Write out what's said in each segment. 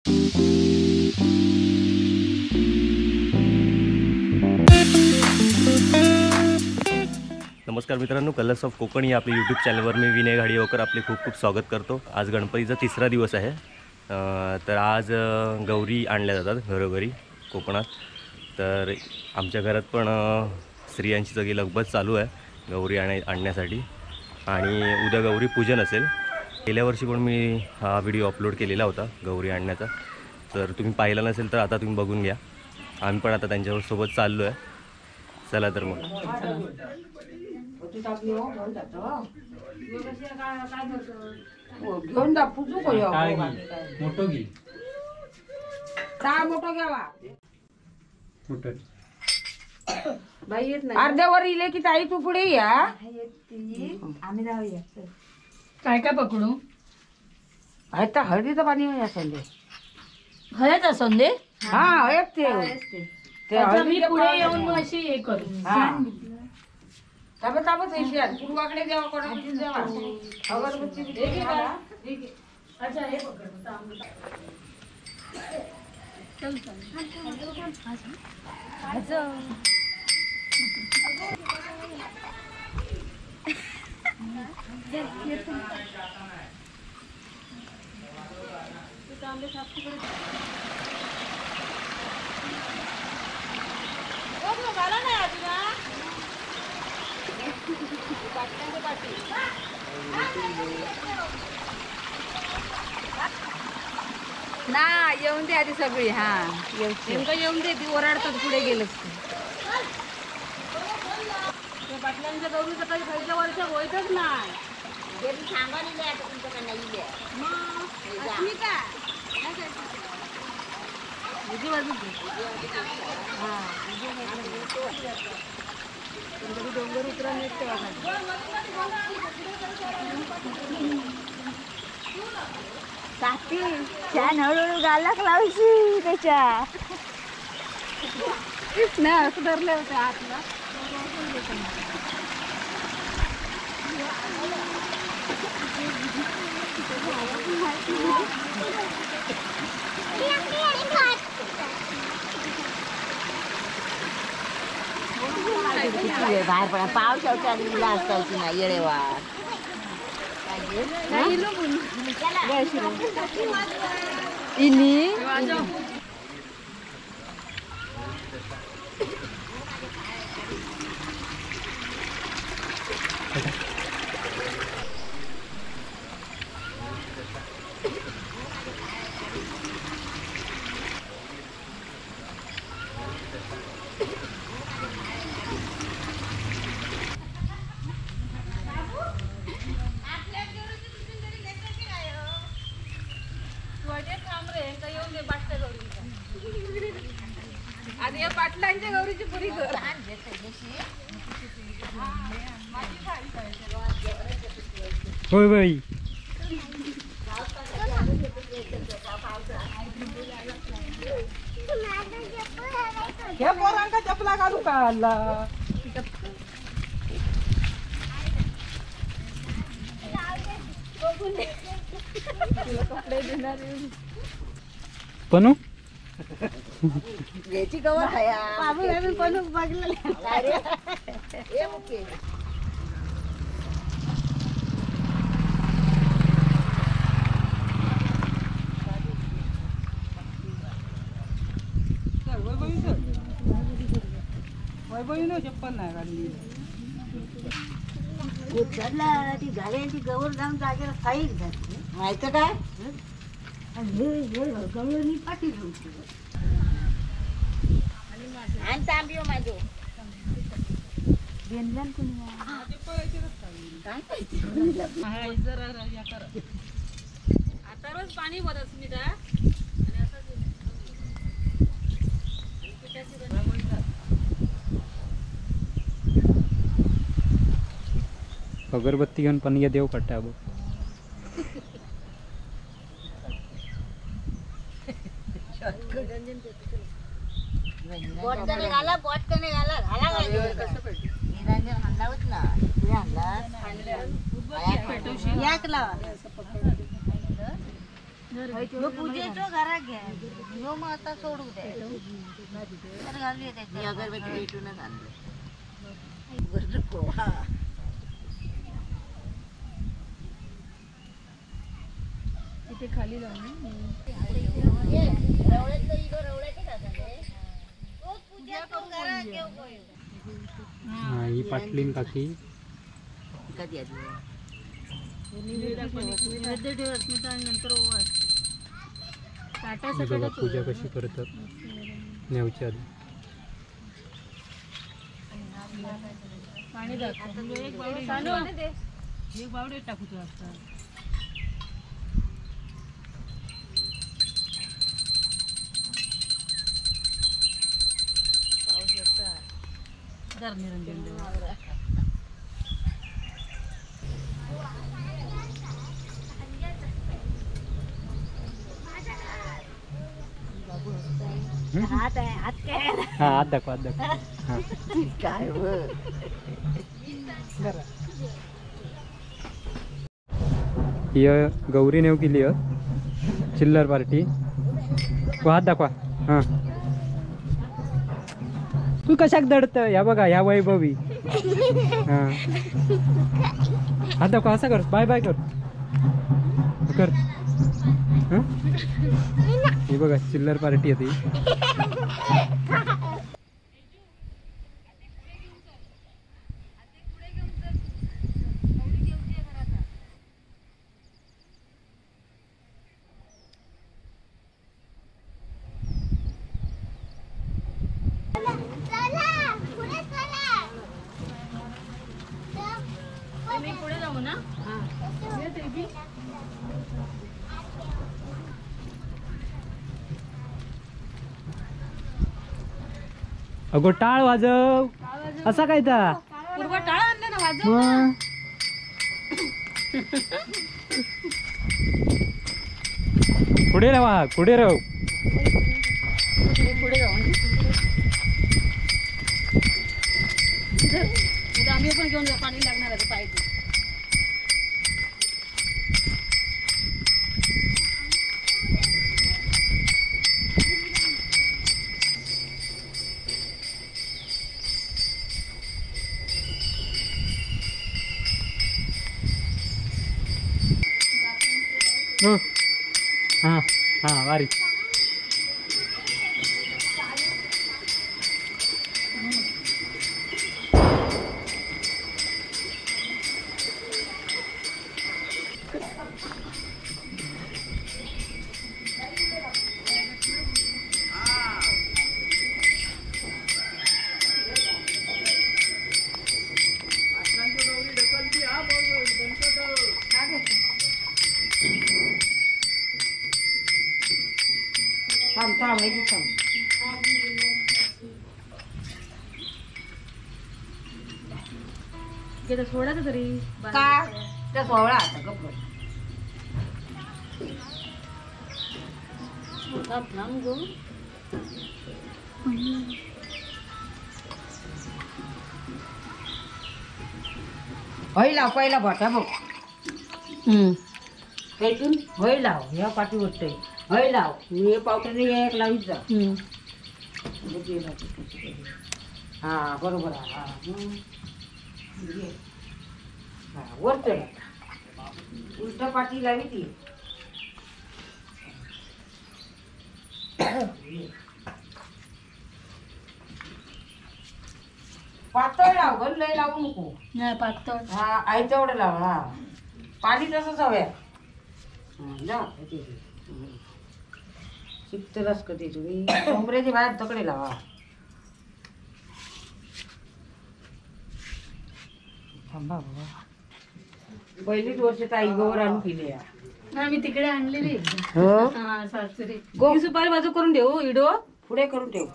नमस्कार मित्रांनो, colours of Konkan या आपल्या यूट्यूब चॅनलवर मी विनय घाडिवकर आपले खूप खूप स्वागत करतो। आज गणपतीचा तिसरा दिवस आहे। तर आज गौरी आणल्या जातात घरोघरी कोकणात। तर आमच्या घरात पण स्त्रियांची सगळी लगबग चालू आहे गौरी आणण्यासाठी आणि उद्या गौरी पूजन असेल। गेल्या वर्षी पण मी हा व्हिडिओ अपलोड केलेला होता गौरी आणण्याचा, तर तुम्ही पाहिला नसेल तर आता तुम्ही बघून घ्या। आम्ही पण आता त्यांच्यासोबत चाललो आहे। चला तर मग घेऊन जा फुटू को मोठो घे काय मोठं घ्यावा मोठं बाई येत नाही अर्ध्यावर इले की ताई तू पुढे या आम्ही जाऊया काय काय पकडू? आता हळदीचं पाणी होय असेल हळद असं दे. हा एक ते आता मी पुढे येऊन मग अशी हे करू. ताबत ताबत येशील पूर्वाकडे द्यावा कोणाकडे द्यावा अगरबत्ती अच्छा हे पकड तांबूळ. ना येऊन दे आधी सगळी हा येऊन दे ती ओरडतात पुढे गेलंच बाटल्यांच्या गौरीचं काही खायच्या वर्ष होईतच नाही डोंगर उतरा नेट काकी छान हळूहळू गालाक लावशी त्याच्या नाही असं धरले होते हातला बाहेर पडा पावसाच्या मुला असतायची ना येळेवार इली आधी या पाटलांच्या गौरीची पुरी कर होय बाई ह्या पोरांका चपला काढू का आला कपडे देणार पनू याची गवत आहे पण बघलं वैभवीनं चप्पल नाही काढली उचलला ती झाड्यांची गवर जाऊन जागेला साईड झाली माहिती काय गवळणी पाठी आणि तांबी माझो व्यंजन कुणी आता रोज पाणी भरत मी का अगरबत्ती घेऊन पनिया देव कट्टा बघ बोटकने घाला घाला निरंजन हाणलावत ना तू हाणला याक लावा ह्यो पूजेचो घरात घ्या ह्यो मग आता सोडू दे तर घालूया त्याची अगरबत्ती भेटूनच आणलं बरं को हा तिथे खाली लावून हा ही पाटलीन काकी कधी आधी ही बघा पूजा कशी करतात नेवच्या आधी. पाणी दाखव एक बावडे टाकूच असतात. हात आहे हात काय हा हात दाखवा हात दाखवा. हा काय ही गौरी नेव केली चिल्लर पार्टी. हात दाखवा. हा तू कशाक दडत या बघा ह्या वैभवी. हा हात दाखवा असं कर बाय बाय कर कर. हं? ही बघा चिल्लर पार्टी आहे ती. मी पुढे जाऊ ना. अगो टाळ वाजव असा काय ता. पूर्व टाळ आणलं ना वाजव. मग पुढे राहा पुढे राहू. पुढे जाऊ आम्ही पण घेऊन जाऊ. पाणी लागणार आहे पाहिजे. हो हा हा वारी. सोडायचं तरी का त्या सोहळा आता गप्प. हय लाव पहिला भटा बघ. त्यातून हय लाव ह्या पाठी उठतय. हय लाव हे पावट्याने एक लावीत जा. हा बरोबर आहे. हा हा वर चढ. उलट पाठी लावी ती. पातळ लाव ग लय लावू नको. नाही पातळ. हा आई तेवढं लाव. हा पाणी तसंच हव्या. शिकतलंच कधी तुम्ही कमरेच्या बाहेर तकडे लावा. थांबा बाबा. पहिलीच वर्ष ताई गवर आणून केली. मी तिकडे आणलेली हो सासरी. गो सुपारी बाजू करून ठेवू इडो. पुढे करून ठेव.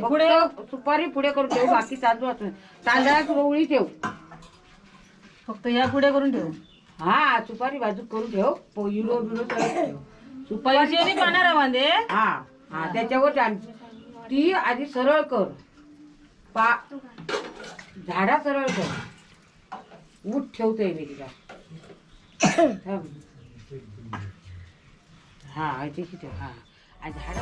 पुढे सुपारी पुढे करून ठेव. बाकी तांदूळ तांदळात रोवळी ठेव. फक्त ह्या पुढे करून ठेवू. हा सुपारी बाजू करून ठेव. इडो बिडो ठेव. सुपारी पाहणार वांदे. हा हा त्याच्यावर ती आधी सरळ कर. झाडा सरळ कर. उठ ठेवतोय मी तिला. हा ते किती हा आणि झाड